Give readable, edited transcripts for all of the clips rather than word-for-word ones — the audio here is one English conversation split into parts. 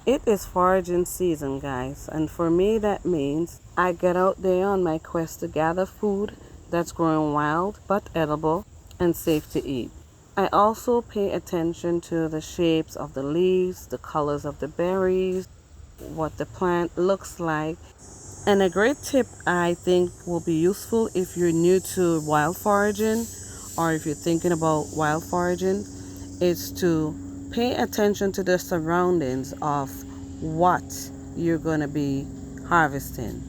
It is foraging season, guys, and for me that means I get out there on my quest to gather food that's growing wild but edible and safe to eat. I also pay attention to the shapes of the leaves, the colors of the berries, what the plant looks like. And a great tip I think will be useful if you're new to wild foraging or if you're thinking about wild foraging is to pay attention to the surroundings of what you're going to be harvesting,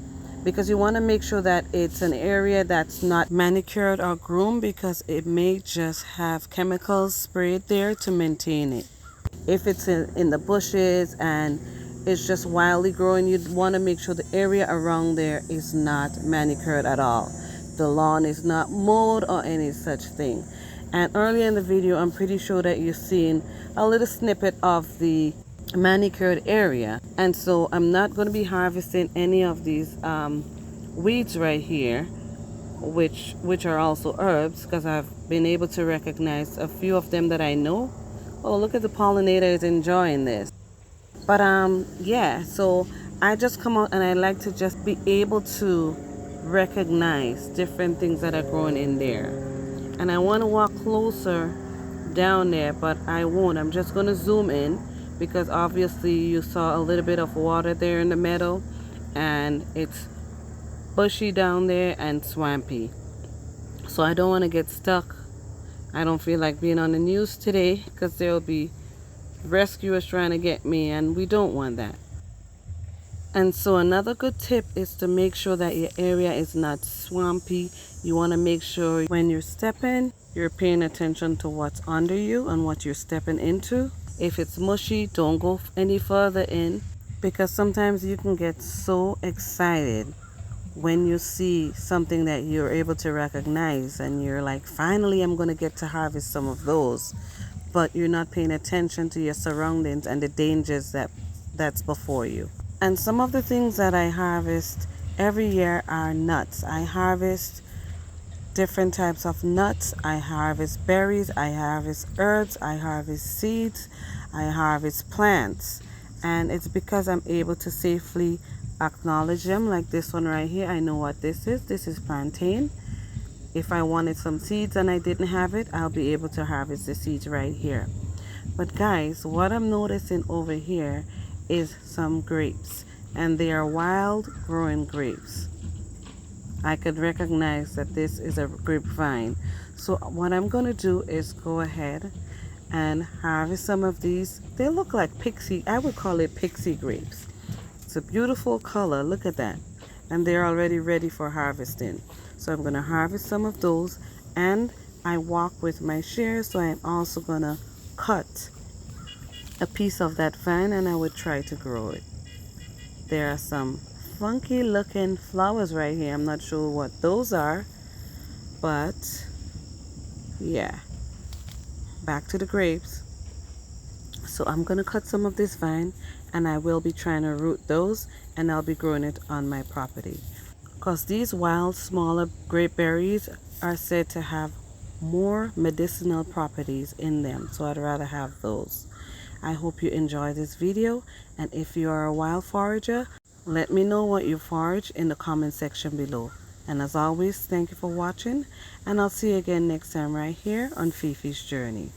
because you want to make sure that it's an area that's not manicured or groomed, because it may just have chemicals sprayed there to maintain it. If it's in the bushes and it's just wildly growing, you want to make sure the area around there is not manicured at all. The lawn is not mowed or any such thing. And earlier in the video, I'm pretty sure that you've seen a little snippet of the manicured area. And so I'm not going to be harvesting any of these weeds right here, which are also herbs, because I've been able to recognize a few of them that I know. Oh, look at the pollinators enjoying this. But yeah, so I just come out and I like to just be able to recognize different things that are growing in there. And I want to walk closer down there, but I won't. I'm just going to zoom in because obviously you saw a little bit of water there in the meadow, and it's bushy down there and swampy. So I don't want to get stuck. I don't feel like being on the news today because there will be rescuers trying to get me, and we don't want that. And so another good tip is to make sure that your area is not swampy. You want to make sure when you're stepping, you're paying attention to what's under you and what you're stepping into. If it's mushy, don't go any further in, because sometimes you can get so excited when you see something that you're able to recognize and you're like, finally I'm going to get to harvest some of those, but you're not paying attention to your surroundings and the dangers that's before you. And some of the things that I harvest every year are nuts. I harvest different types of nuts. I harvest berries, I harvest herbs, I harvest seeds, I harvest plants. And it's because I'm able to safely acknowledge them, like this one right here. I know what this is. This is plantain. If I wanted some seeds and I didn't have it, I'll be able to harvest the seeds right here. But guys, what I'm noticing over here is some grapes, and they are wild growing grapes. I could recognize that this is a grapevine. So what I'm going to do is go ahead and harvest some of these. They look like pixie, I would call it pixie grapes. It's a beautiful color, look at that. And they're already ready for harvesting. So I'm going to harvest some of those, and I walk with my shears, so I'm also going to cut a piece of that vine and I would try to grow it. There are some funky looking flowers right here. I'm not sure what those are, but yeah, back to the grapes. So I'm going to cut some of this vine and I will be trying to root those, and I'll be growing it on my property, because these wild smaller grape berries are said to have more medicinal properties in them, so I'd rather have those. I hope you enjoy this video, and if you are a wild forager, let me know what you forage in the comment section below. And as always, thank you for watching, and I'll see you again next time right here on Fifi's Journey.